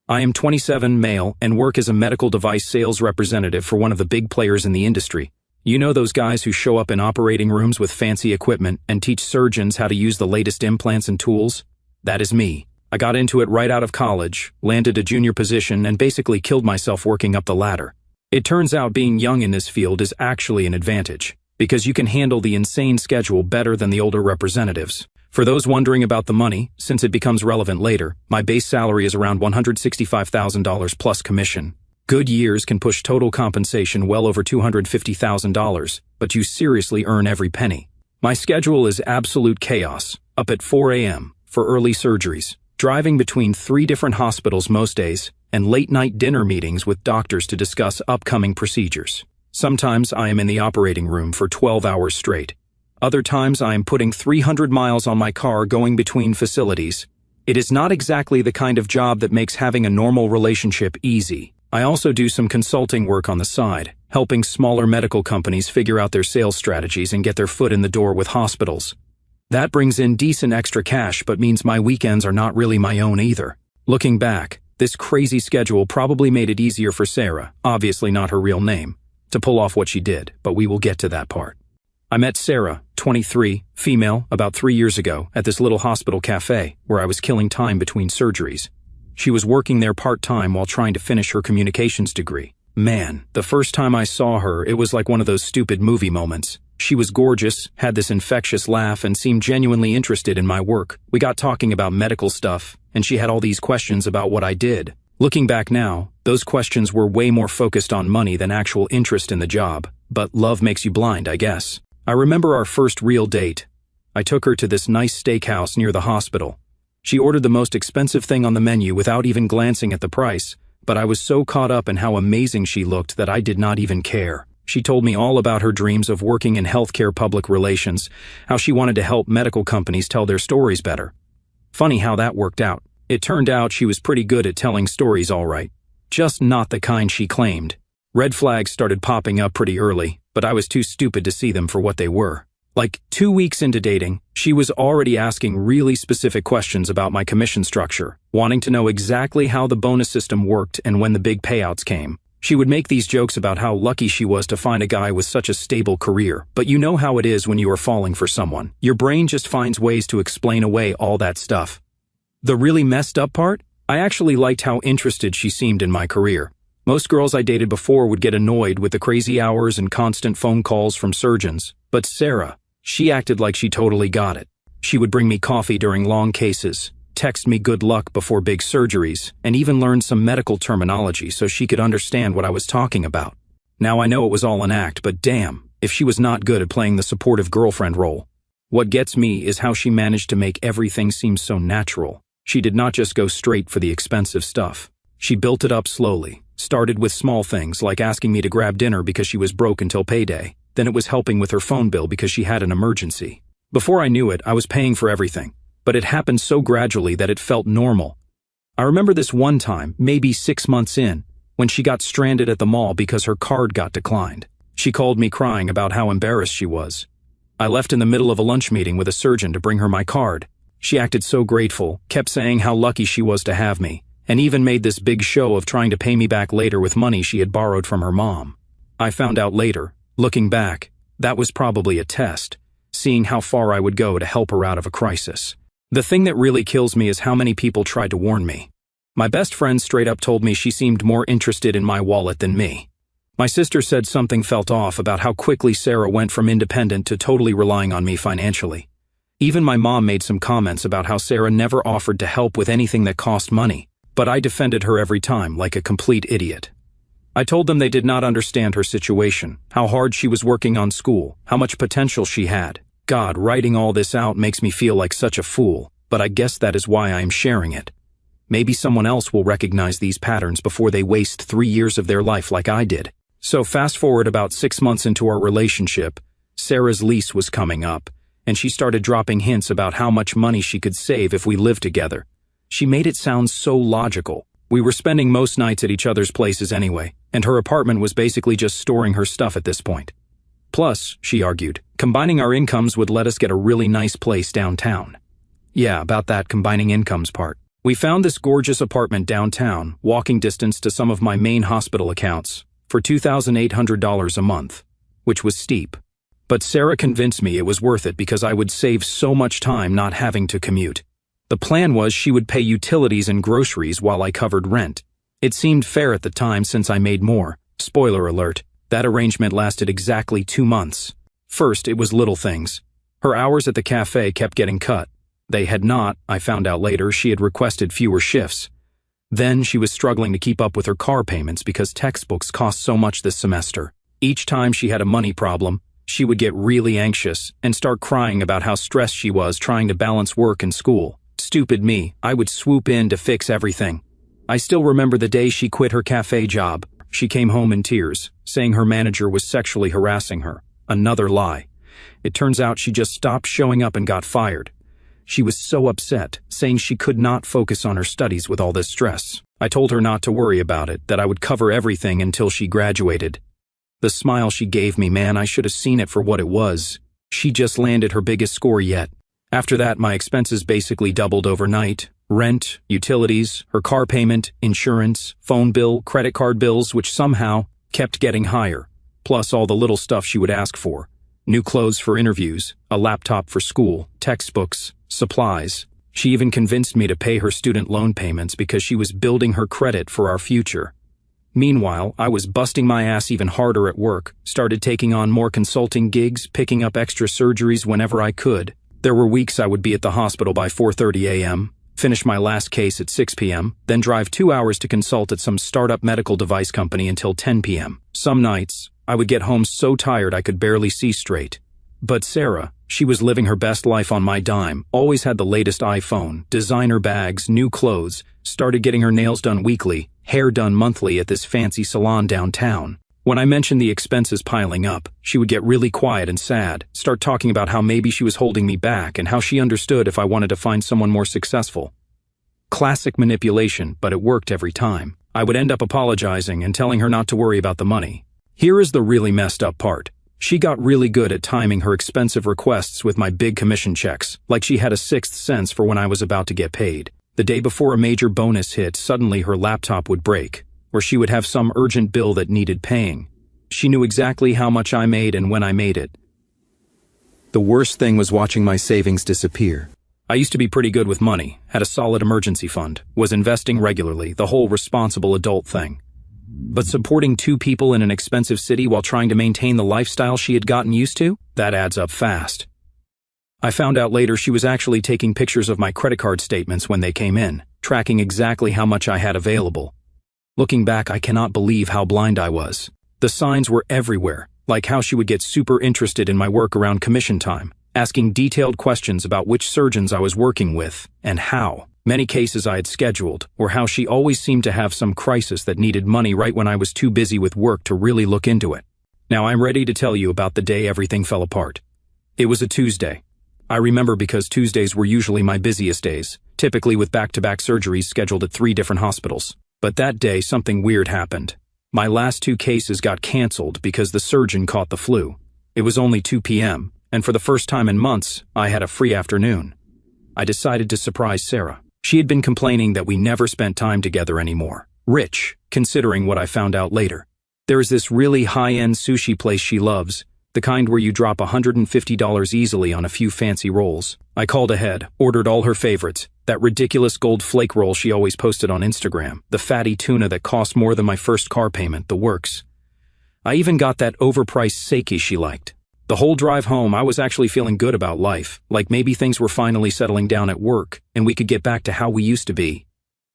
I am 27, male, and work as a medical device sales representative for one of the big players in the industry. You know those guys who show up in operating rooms with fancy equipment and teach surgeons how to use the latest implants and tools? That is me. I got into it right out of college, landed a junior position, and basically killed myself working up the ladder. It turns out being young in this field is actually an advantage, because you can handle the insane schedule better than the older representatives. For those wondering about the money, since it becomes relevant later, my base salary is around $165,000 plus commission. Good years can push total compensation well over $250,000, but you seriously earn every penny. My schedule is absolute chaos, up at 4 a.m. for early surgeries, driving between 3 different hospitals most days, and late-night dinner meetings with doctors to discuss upcoming procedures. Sometimes I am in the operating room for 12 hours straight. Other times I am putting 300 miles on my car going between facilities. It is not exactly the kind of job that makes having a normal relationship easy. I also do some consulting work on the side, helping smaller medical companies figure out their sales strategies and get their foot in the door with hospitals. That brings in decent extra cash, but means my weekends are not really my own either. Looking back, this crazy schedule probably made it easier for Sarah, obviously not her real name, to pull off what she did, but we will get to that part. I met Sarah, 23, female, about 3 years ago, at this little hospital cafe where I was killing time between surgeries. She was working there part-time while trying to finish her communications degree. Man, the first time I saw her, it was like one of those stupid movie moments. She was gorgeous, had this infectious laugh, and seemed genuinely interested in my work. We got talking about medical stuff, and she had all these questions about what I did. Looking back now, those questions were way more focused on money than actual interest in the job. But love makes you blind, I guess. I remember our first real date. I took her to this nice steakhouse near the hospital. She ordered the most expensive thing on the menu without even glancing at the price, but I was so caught up in how amazing she looked that I did not even care. She told me all about her dreams of working in healthcare public relations, how she wanted to help medical companies tell their stories better. Funny how that worked out. It turned out she was pretty good at telling stories all right, just not the kind she claimed. Red flags started popping up pretty early, but I was too stupid to see them for what they were. Like 2 weeks into dating, she was already asking really specific questions about my commission structure, wanting to know exactly how the bonus system worked and when the big payouts came. She would make these jokes about how lucky she was to find a guy with such a stable career, but you know how it is when you are falling for someone. Your brain just finds ways to explain away all that stuff. The really messed up part? I actually liked how interested she seemed in my career. Most girls I dated before would get annoyed with the crazy hours and constant phone calls from surgeons, but Sarah, she acted like she totally got it. She would bring me coffee during long cases, text me good luck before big surgeries, and even learn some medical terminology so she could understand what I was talking about. Now I know it was all an act, but damn, if she was not good at playing the supportive girlfriend role. What gets me is how she managed to make everything seem so natural. She did not just go straight for the expensive stuff. She built it up slowly. Started with small things like asking me to grab dinner because she was broke until payday. Then it was helping with her phone bill because she had an emergency. Before I knew it, I was paying for everything, but it happened so gradually that it felt normal. I remember this one time, maybe 6 months in, when she got stranded at the mall because her card got declined. She called me crying about how embarrassed she was. I left in the middle of a lunch meeting with a surgeon to bring her my card. She acted so grateful, kept saying how lucky she was to have me, and even made this big show of trying to pay me back later with money she had borrowed from her mom. I found out later, looking back, that was probably a test, seeing how far I would go to help her out of a crisis. The thing that really kills me is how many people tried to warn me. My best friend straight up told me she seemed more interested in my wallet than me. My sister said something felt off about how quickly Sarah went from independent to totally relying on me financially. Even my mom made some comments about how Sarah never offered to help with anything that cost money, but I defended her every time like a complete idiot. I told them they did not understand her situation, how hard she was working on school, how much potential she had. God, writing all this out makes me feel like such a fool, but I guess that is why I am sharing it. Maybe someone else will recognize these patterns before they waste 3 years of their life like I did. So fast forward about 6 months into our relationship, Sarah's lease was coming up, and she started dropping hints about how much money she could save if we lived together. She made it sound so logical. We were spending most nights at each other's places anyway, and her apartment was basically just storing her stuff at this point. Plus, she argued, combining our incomes would let us get a really nice place downtown. Yeah, about that combining incomes part. We found this gorgeous apartment downtown, walking distance to some of my main hospital accounts, for $2,800 a month, which was steep. But Sarah convinced me it was worth it because I would save so much time not having to commute. The plan was she would pay utilities and groceries while I covered rent. It seemed fair at the time since I made more. Spoiler alert, that arrangement lasted exactly 2 months. First, it was little things. Her hours at the cafe kept getting cut. They had not, I found out later, she had requested fewer shifts. Then she was struggling to keep up with her car payments because textbooks cost so much this semester. Each time she had a money problem, she would get really anxious and start crying about how stressed she was trying to balance work and school. Stupid me, I would swoop in to fix everything. I still remember the day she quit her cafe job. She came home in tears, saying her manager was sexually harassing her. Another lie. It turns out she just stopped showing up and got fired. She was so upset, saying she could not focus on her studies with all this stress. I told her not to worry about it, that I would cover everything until she graduated. The smile she gave me, man, I should have seen it for what it was. She just landed her biggest score yet. After that, my expenses basically doubled overnight. Rent, utilities, her car payment, insurance, phone bill, credit card bills, which somehow kept getting higher. Plus all the little stuff she would ask for. New clothes for interviews, a laptop for school, textbooks, supplies. She even convinced me to pay her student loan payments because she was building her credit for our future. Meanwhile, I was busting my ass even harder at work, started taking on more consulting gigs, picking up extra surgeries whenever I could. There were weeks I would be at the hospital by 4:30 a.m., finish my last case at 6 p.m., then drive 2 hours to consult at some startup medical device company until 10 p.m. Some nights, I would get home so tired I could barely see straight. But Sarah, she was living her best life on my dime, always had the latest iPhone, designer bags, new clothes, started getting her nails done weekly, hair done monthly at this fancy salon downtown. When I mentioned the expenses piling up, she would get really quiet and sad, start talking about how maybe she was holding me back and how she understood if I wanted to find someone more successful. Classic manipulation, but it worked every time. I would end up apologizing and telling her not to worry about the money. Here is the really messed up part. She got really good at timing her expensive requests with my big commission checks, like she had a sixth sense for when I was about to get paid. The day before a major bonus hit, suddenly her laptop would break, or she would have some urgent bill that needed paying. She knew exactly how much I made and when I made it. The worst thing was watching my savings disappear. I used to be pretty good with money, had a solid emergency fund, was investing regularly, the whole responsible adult thing. But supporting 2 people in an expensive city while trying to maintain the lifestyle she had gotten used to, that adds up fast. I found out later she was actually taking pictures of my credit card statements when they came in, tracking exactly how much I had available. Looking back, I cannot believe how blind I was. The signs were everywhere, like how she would get super interested in my work around commission time, asking detailed questions about which surgeons I was working with and how many cases I had scheduled, or how she always seemed to have some crisis that needed money right when I was too busy with work to really look into it. Now I'm ready to tell you about the day everything fell apart. It was a Tuesday. I remember because Tuesdays were usually my busiest days, typically with back-to-back surgeries scheduled at 3 different hospitals. But that day, something weird happened. My last 2 cases got canceled because the surgeon caught the flu. It was only 2 p.m., and for the first time in months, I had a free afternoon. I decided to surprise Sarah. She had been complaining that we never spent time together anymore. Rich, considering what I found out later. There is this really high-end sushi place she loves, the kind where you drop $150 easily on a few fancy rolls. I called ahead, ordered all her favorites, that ridiculous gold flake roll she always posted on Instagram, the fatty tuna that cost more than my first car payment, the works. I even got that overpriced sake she liked. The whole drive home, I was actually feeling good about life, like maybe things were finally settling down at work, and we could get back to how we used to be.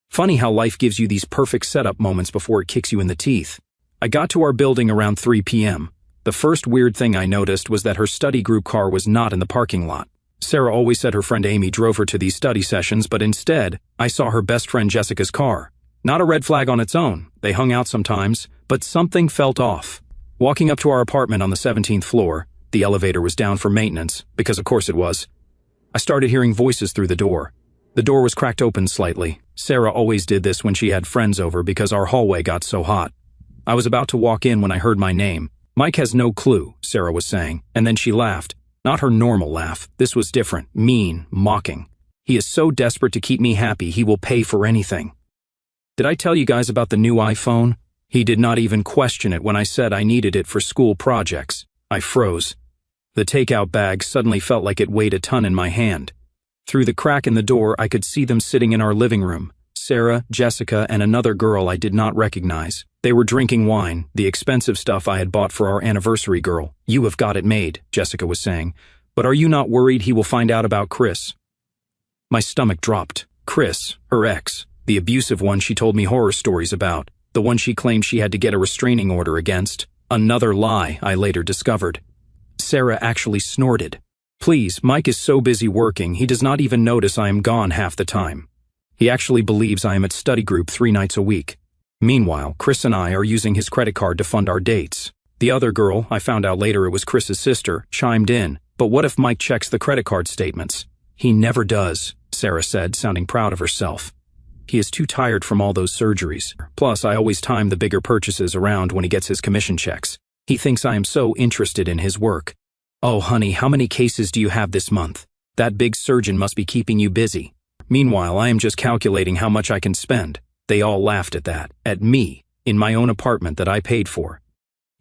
Funny how life gives you these perfect setup moments before it kicks you in the teeth. I got to our building around 3 p.m. The first weird thing I noticed was that her study group car was not in the parking lot. Sarah always said her friend Amy drove her to these study sessions, but instead, I saw her best friend Jessica's car. Not a red flag on its own. They hung out sometimes, but something felt off. Walking up to our apartment on the 17th floor, the elevator was down for maintenance, because of course it was. I started hearing voices through the door. The door was cracked open slightly. Sarah always did this when she had friends over because our hallway got so hot. I was about to walk in when I heard my name. Mike has no clue, Sarah was saying, and then she laughed. Not her normal laugh. This was different, mean, mocking. He is so desperate to keep me happy he will pay for anything. Did I tell you guys about the new iPhone? He did not even question it when I said I needed it for school projects. I froze. The takeout bag suddenly felt like it weighed a ton in my hand. Through the crack in the door, I could see them sitting in our living room. Sarah, Jessica, and another girl I did not recognize. They were drinking wine, the expensive stuff I had bought for our anniversary girl. "You have got it made," Jessica was saying. "But are you not worried he will find out about Chris?" My stomach dropped. Chris, her ex, the abusive one she told me horror stories about, the one she claimed she had to get a restraining order against. Another lie, I later discovered. Sarah actually snorted. "Please, Mike is so busy working, he does not even notice I am gone half the time. He actually believes I am at study group 3 nights a week. Meanwhile, Chris and I are using his credit card to fund our dates." The other girl, I found out later it was Chris's sister, chimed in. "But what if Mike checks the credit card statements?" "He never does," Sarah said, sounding proud of herself. "He is too tired from all those surgeries. Plus, I always time the bigger purchases around when he gets his commission checks. He thinks I am so interested in his work." "Oh, honey, how many cases do you have this month? That big surgeon must be keeping you busy." Meanwhile, I am just calculating how much I can spend. They all laughed at that, at me, in my own apartment that I paid for.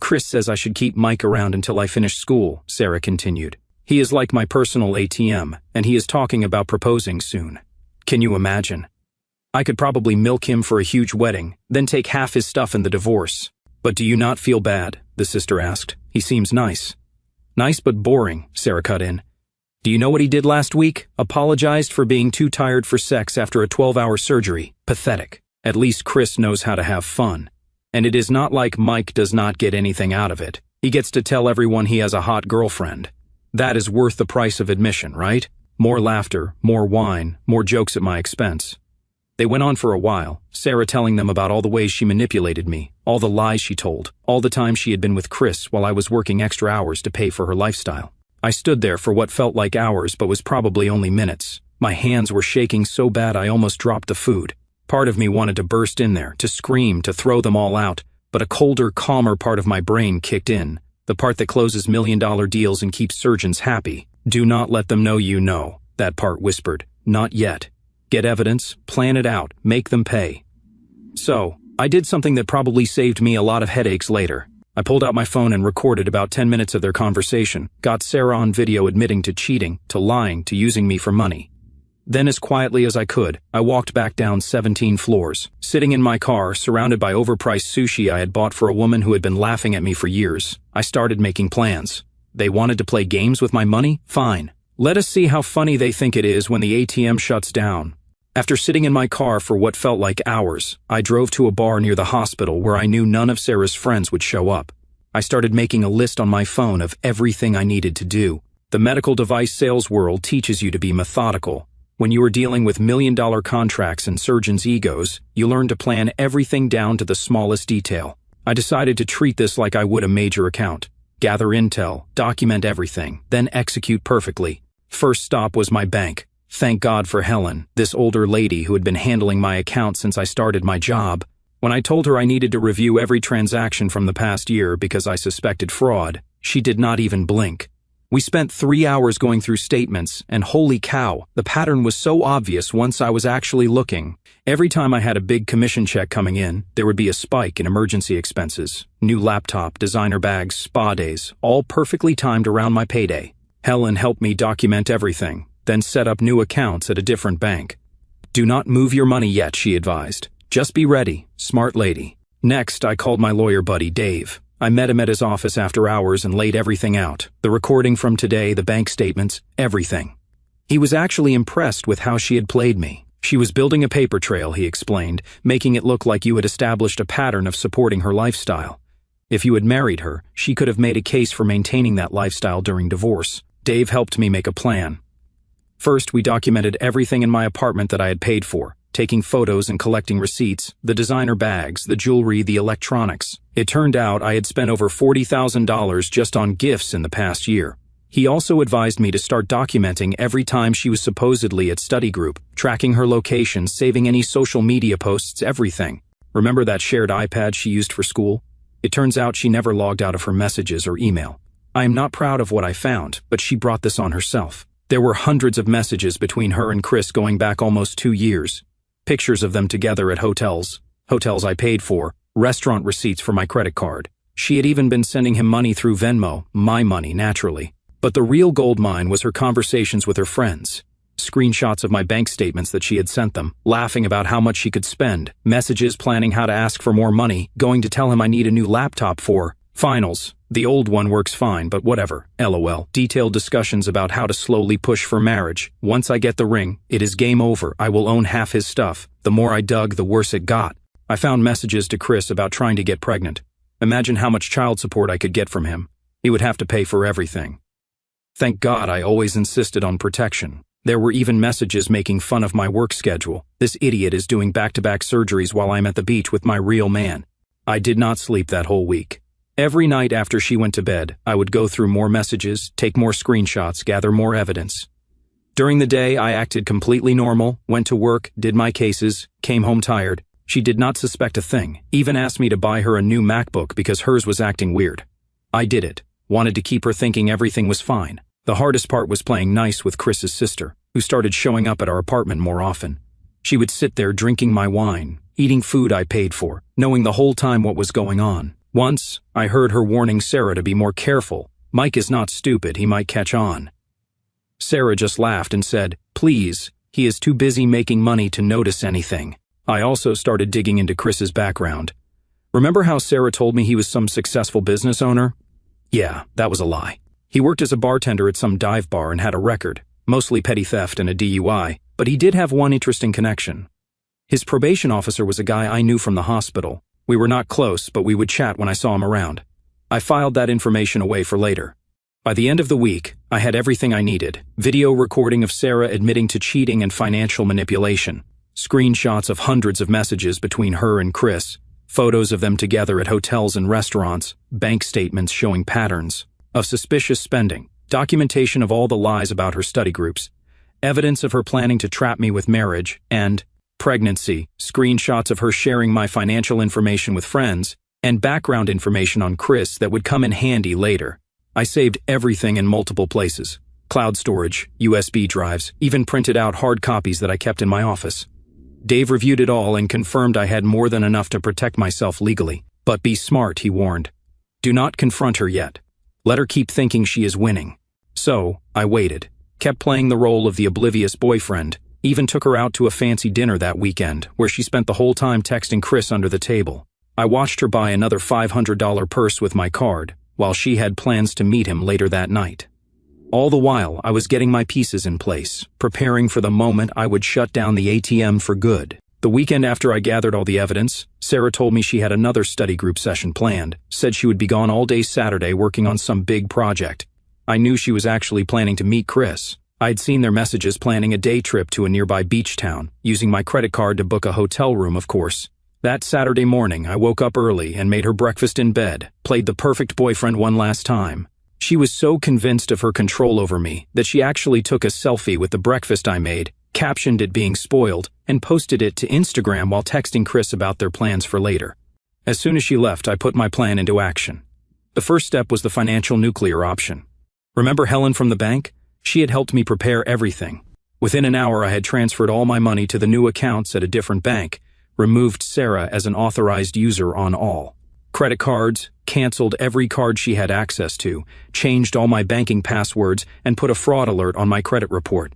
"Chris says I should keep Mike around until I finish school," Sarah continued. "He is like my personal ATM, and he is talking about proposing soon. Can you imagine? I could probably milk him for a huge wedding, then take half his stuff in the divorce." "But do you not feel bad?" the sister asked. "He seems nice." "Nice but boring," Sarah cut in. "Do you know what he did last week? Apologized for being too tired for sex after a 12-hour surgery. Pathetic. At least Chris knows how to have fun. And it is not like Mike does not get anything out of it. He gets to tell everyone he has a hot girlfriend. That is worth the price of admission, right? More laughter, more wine, more jokes at my expense." They went on for a while, Sarah telling them about all the ways she manipulated me, all the lies she told, all the time she had been with Chris while I was working extra hours to pay for her lifestyle. I stood there for what felt like hours but was probably only minutes. My hands were shaking so bad I almost dropped the food. Part of me wanted to burst in there, to scream, to throw them all out, but a colder, calmer part of my brain kicked in, the part that closes million-dollar deals and keeps surgeons happy. "Do not let them know you know," that part whispered. "Not yet. Get evidence, plan it out, make them pay." So, I did something that probably saved me a lot of headaches later. I pulled out my phone and recorded about 10 minutes of their conversation, got Sarah on video admitting to cheating, to lying, to using me for money. Then, as quietly as I could, I walked back down 17 floors, sitting in my car, surrounded by overpriced sushi I had bought for a woman who had been laughing at me for years. I started making plans. They wanted to play games with my money? Fine. Let us see how funny they think it is when the ATM shuts down. After sitting in my car for what felt like hours, I drove to a bar near the hospital where I knew none of Sarah's friends would show up. I started making a list on my phone of everything I needed to do. The medical device sales world teaches you to be methodical. When you are dealing with million-dollar contracts and surgeons' egos, you learn to plan everything down to the smallest detail. I decided to treat this like I would a major account. Gather intel, document everything, then execute perfectly. First stop was my bank. Thank God for Helen, this older lady who had been handling my account since I started my job. When I told her I needed to review every transaction from the past year because I suspected fraud, she did not even blink. We spent 3 hours going through statements, and holy cow, the pattern was so obvious once I was actually looking. Every time I had a big commission check coming in, there would be a spike in emergency expenses. New laptop, designer bags, spa days, all perfectly timed around my payday. Helen helped me document everything, then set up new accounts at a different bank. "Do not move your money yet," she advised. "Just be ready, smart lady." Next, I called my lawyer buddy, Dave. I met him at his office after hours and laid everything out. The recording from today, the bank statements, everything. He was actually impressed with how she had played me. She was building a paper trail, he explained, making it look like you had established a pattern of supporting her lifestyle. If you had married her, she could have made a case for maintaining that lifestyle during divorce. Dave helped me make a plan. First, we documented everything in my apartment that I had paid for, taking photos and collecting receipts, the designer bags, the jewelry, the electronics. It turned out I had spent over $40,000 just on gifts in the past year. He also advised me to start documenting every time she was supposedly at study group, tracking her location, saving any social media posts, everything. Remember that shared iPad she used for school? It turns out she never logged out of her messages or email. I am not proud of what I found, but she brought this on herself. There were hundreds of messages between her and Chris going back almost 2 years. Pictures of them together at hotels I paid for, restaurant receipts for my credit card. She had even been sending him money through Venmo, my money, naturally. But the real goldmine was her conversations with her friends. Screenshots of my bank statements that she had sent them, laughing about how much she could spend, messages planning how to ask for more money, going to tell him I need a new laptop for finals. The old one works fine, but whatever, lol. Detailed discussions about how to slowly push for marriage. Once I get the ring, it is game over. I will own half his stuff. The more I dug, the worse it got. I found messages to Chris about trying to get pregnant. Imagine how much child support I could get from him. He would have to pay for everything. Thank God I always insisted on protection. There were even messages making fun of my work schedule. This idiot is doing back-to-back surgeries while I'm at the beach with my real man. I did not sleep that whole week. Every night after she went to bed, I would go through more messages, take more screenshots, gather more evidence. During the day, I acted completely normal, went to work, did my cases, came home tired. She did not suspect a thing, even asked me to buy her a new MacBook because hers was acting weird. I did it, wanted to keep her thinking everything was fine. The hardest part was playing nice with Chris's sister, who started showing up at our apartment more often. She would sit there drinking my wine, eating food I paid for, knowing the whole time what was going on. Once, I heard her warning Sarah to be more careful. Mike is not stupid, he might catch on. Sarah just laughed and said, "Please, he is too busy making money to notice anything." I also started digging into Chris's background. Remember how Sarah told me he was some successful business owner? Yeah, that was a lie. He worked as a bartender at some dive bar and had a record, mostly petty theft and a DUI, but he did have one interesting connection. His probation officer was a guy I knew from the hospital. We were not close, but we would chat when I saw him around. I filed that information away for later. By the end of the week, I had everything I needed. Video recording of Sarah admitting to cheating and financial manipulation. Screenshots of hundreds of messages between her and Chris. Photos of them together at hotels and restaurants. Bank statements showing patterns of suspicious spending. Documentation of all the lies about her study groups. Evidence of her planning to trap me with marriage and pregnancy. Screenshots of her sharing my financial information with friends. And background information on Chris that would come in handy later. I saved everything in multiple places. Cloud storage, USB drives, even printed out hard copies that I kept in my office. Dave reviewed it all and confirmed I had more than enough to protect myself legally. But be smart, he warned. Do not confront her yet. Let her keep thinking she is winning. So, I waited. Kept playing the role of the oblivious boyfriend. Even took her out to a fancy dinner that weekend, where she spent the whole time texting Chris under the table. I watched her buy another $500 purse with my card, while she had plans to meet him later that night. All the while, I was getting my pieces in place, preparing for the moment I would shut down the ATM for good. The weekend after I gathered all the evidence, Sarah told me she had another study group session planned, said she would be gone all day Saturday working on some big project. I knew she was actually planning to meet Chris. I'd seen their messages planning a day trip to a nearby beach town, using my credit card to book a hotel room, of course. That Saturday morning, I woke up early and made her breakfast in bed, played the perfect boyfriend one last time. She was so convinced of her control over me that she actually took a selfie with the breakfast I made, captioned it being spoiled, and posted it to Instagram while texting Chris about their plans for later. As soon as she left, I put my plan into action. The first step was the financial nuclear option. Remember Helen from the bank? She had helped me prepare everything. Within an hour, I had transferred all my money to the new accounts at a different bank, removed Sarah as an authorized user on all credit cards, canceled every card she had access to, changed all my banking passwords, and put a fraud alert on my credit report.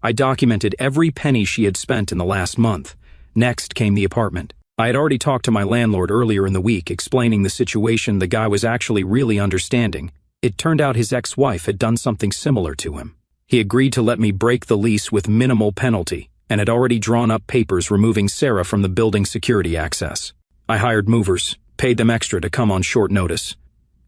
I documented every penny she had spent in the last month. Next came the apartment. I had already talked to my landlord earlier in the week, explaining the situation. The guy was actually really understanding. It turned out his ex-wife had done something similar to him. He agreed to let me break the lease with minimal penalty, and had already drawn up papers removing Sarah from the building security access. I hired movers, paid them extra to come on short notice.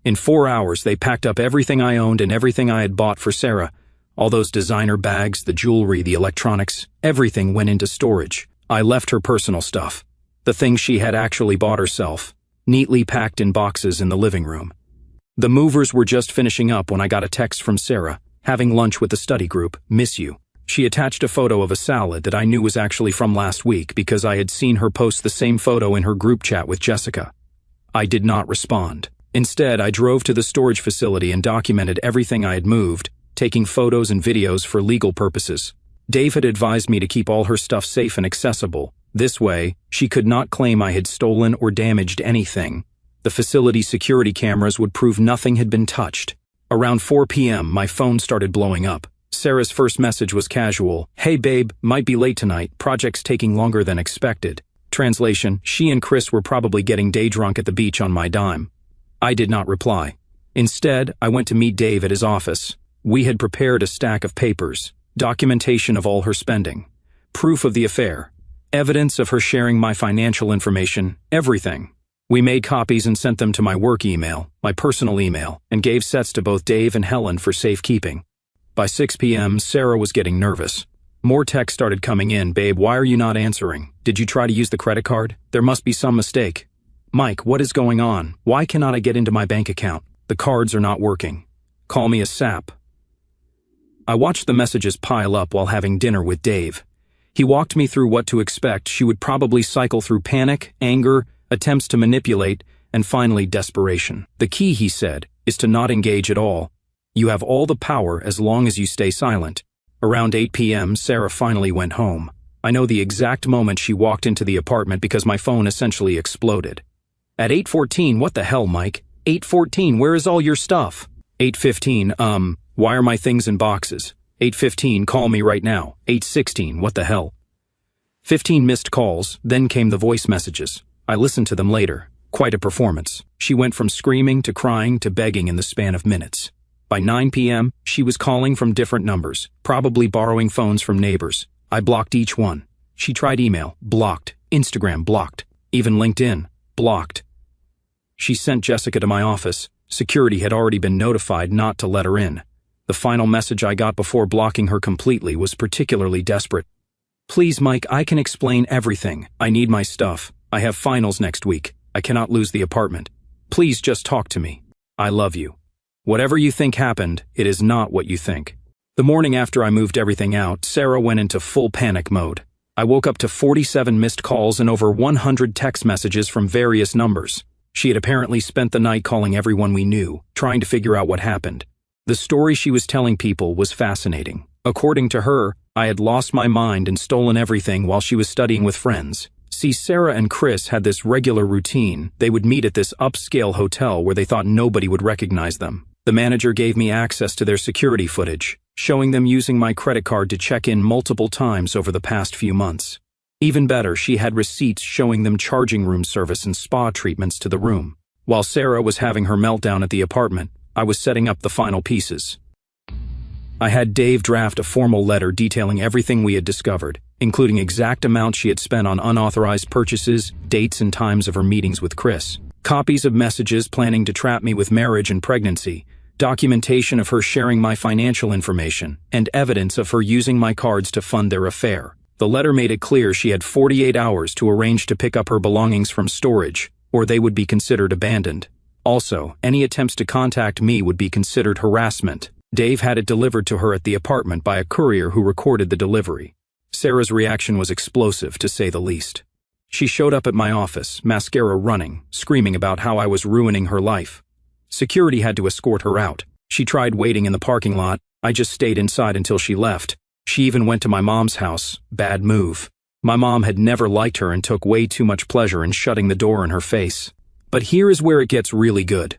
In 4 hours, they packed up everything I owned and everything I had bought for Sarah. All those designer bags, the jewelry, the electronics, everything went into storage. I left her personal stuff, the things she had actually bought herself, neatly packed in boxes in the living room. The movers were just finishing up when I got a text from Sarah, having lunch with the study group, miss you. She attached a photo of a salad that I knew was actually from last week because I had seen her post the same photo in her group chat with Jessica. I did not respond. Instead, I drove to the storage facility and documented everything I had moved, taking photos and videos for legal purposes. Dave had advised me to keep all her stuff safe and accessible. This way, she could not claim I had stolen or damaged anything. The facility's security cameras would prove nothing had been touched. Around 4 p.m., my phone started blowing up. Sarah's first message was casual. "Hey babe, might be late tonight. Project's taking longer than expected." Translation: she and Chris were probably getting day drunk at the beach on my dime. I did not reply. Instead, I went to meet Dave at his office. We had prepared a stack of papers, documentation of all her spending, proof of the affair, evidence of her sharing my financial information, everything. We made copies and sent them to my work email, my personal email, and gave sets to both Dave and Helen for safekeeping. By 6 p.m., Sarah was getting nervous. More texts started coming in. "Babe, why are you not answering? Did you try to use the credit card? There must be some mistake. Mike, what is going on? Why cannot I get into my bank account? The cards are not working. Call me a sap." I watched the messages pile up while having dinner with Dave. He walked me through what to expect. She would probably cycle through panic, anger, attempts to manipulate, and finally desperation. The key, he said, is to not engage at all. You have all the power as long as you stay silent. Around 8 p.m., Sarah finally went home. I know the exact moment she walked into the apartment because my phone essentially exploded. At 8:14, "What the hell, Mike? 8:14, where is all your stuff?" 8:15, "Why are my things in boxes?" 8:15, "Call me right now." 8:16, "What the hell?" 15 missed calls, then came the voice messages. I listened to them later. Quite a performance. She went from screaming to crying to begging in the span of minutes. By 9 p.m., she was calling from different numbers, probably borrowing phones from neighbors. I blocked each one. She tried email, blocked. Instagram, blocked. Even LinkedIn, blocked. She sent Jessica to my office. Security had already been notified not to let her in. The final message I got before blocking her completely was particularly desperate. "Please, Mike, I can explain everything. I need my stuff. I have finals next week. I cannot lose the apartment. Please just talk to me. I love you. Whatever you think happened, it is not what you think." The morning after I moved everything out, Sarah went into full panic mode. I woke up to 47 missed calls and over 100 text messages from various numbers. She had apparently spent the night calling everyone we knew, trying to figure out what happened. The story she was telling people was fascinating. According to her, I had lost my mind and stolen everything while she was studying with friends. See, Sarah and Chris had this regular routine. They would meet at this upscale hotel where they thought nobody would recognize them. The manager gave me access to their security footage, showing them using my credit card to check in multiple times over the past few months. Even better, she had receipts showing them charging room service and spa treatments to the room. While Sarah was having her meltdown at the apartment, I was setting up the final pieces. I had Dave draft a formal letter detailing everything we had discovered, including exact amounts she had spent on unauthorized purchases, dates and times of her meetings with Chris, copies of messages planning to trap me with marriage and pregnancy, documentation of her sharing my financial information, and evidence of her using my cards to fund their affair. The letter made it clear she had 48 hours to arrange to pick up her belongings from storage, or they would be considered abandoned. Also, any attempts to contact me would be considered harassment. Dave had it delivered to her at the apartment by a courier who recorded the delivery. Sarah's reaction was explosive, to say the least. She showed up at my office, mascara running, screaming about how I was ruining her life. Security had to escort her out. She tried waiting in the parking lot. I just stayed inside until she left. She even went to my mom's house. Bad move. My mom had never liked her and took way too much pleasure in shutting the door in her face. But here is where it gets really good.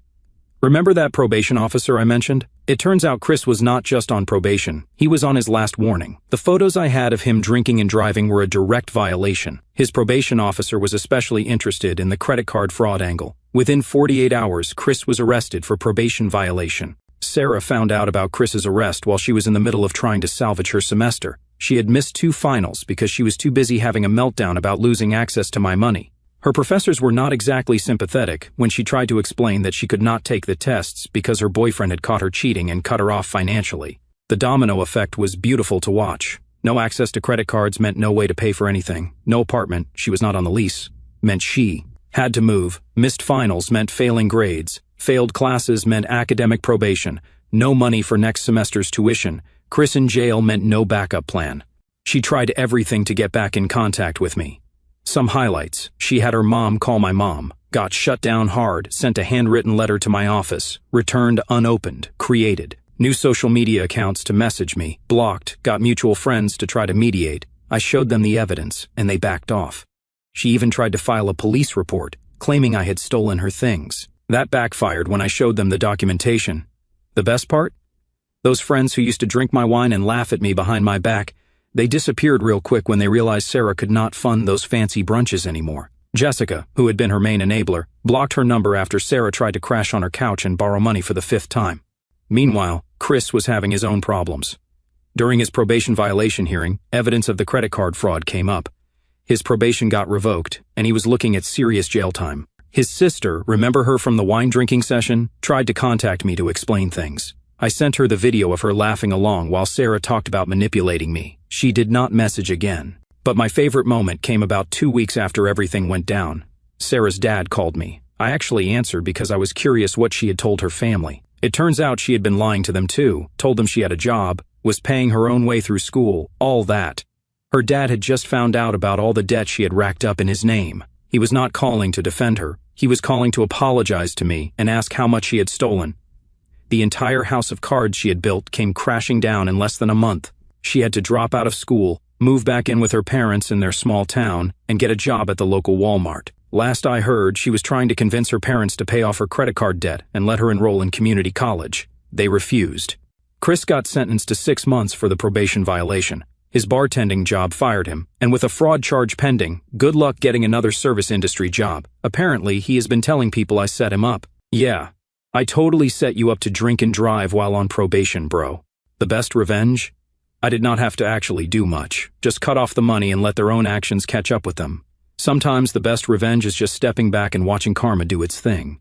Remember that probation officer I mentioned? It turns out Chris was not just on probation. He was on his last warning. The photos I had of him drinking and driving were a direct violation. His probation officer was especially interested in the credit card fraud angle. Within 48 hours, Chris was arrested for probation violation. Sarah found out about Chris's arrest while she was in the middle of trying to salvage her semester. She had missed 2 finals because she was too busy having a meltdown about losing access to my money. Her professors were not exactly sympathetic when she tried to explain that she could not take the tests because her boyfriend had caught her cheating and cut her off financially. The domino effect was beautiful to watch. No access to credit cards meant no way to pay for anything. No apartment, she was not on the lease, meant she had to move. Missed finals meant failing grades. Failed classes meant academic probation. No money for next semester's tuition. Chris in jail meant no backup plan. She tried everything to get back in contact with me. Some highlights: she had her mom call my mom, got shut down hard, sent a handwritten letter to my office, returned unopened, created. New social media accounts to message me, blocked, got mutual friends to try to mediate. I showed them the evidence, and they backed off. She even tried to file a police report, claiming I had stolen her things. That backfired when I showed them the documentation. The best part? Those friends who used to drink my wine and laugh at me behind my back, they disappeared real quick when they realized Sarah could not fund those fancy brunches anymore. Jessica, who had been her main enabler, blocked her number after Sarah tried to crash on her couch and borrow money for the 5th time. Meanwhile, Chris was having his own problems. During his probation violation hearing, evidence of the credit card fraud came up. His probation got revoked, and he was looking at serious jail time. His sister, remember her from the wine drinking session, tried to contact me to explain things. I sent her the video of her laughing along while Sarah talked about manipulating me. She did not message again. But my favorite moment came about 2 weeks after everything went down. Sarah's dad called me. I actually answered because I was curious what she had told her family. It turns out she had been lying to them too, told them she had a job, was paying her own way through school, all that. Her dad had just found out about all the debt she had racked up in his name. He was not calling to defend her. He was calling to apologize to me and ask how much she had stolen. The entire house of cards she had built came crashing down in less than a month. She had to drop out of school, move back in with her parents in their small town, and get a job at the local Walmart. Last I heard, she was trying to convince her parents to pay off her credit card debt and let her enroll in community college. They refused. Chris got sentenced to 6 months for the probation violation. His bartending job fired him, and with a fraud charge pending, good luck getting another service industry job. Apparently, he has been telling people I set him up. Yeah, I totally set you up to drink and drive while on probation, bro. The best revenge? I did not have to actually do much. Just cut off the money and let their own actions catch up with them. Sometimes the best revenge is just stepping back and watching karma do its thing.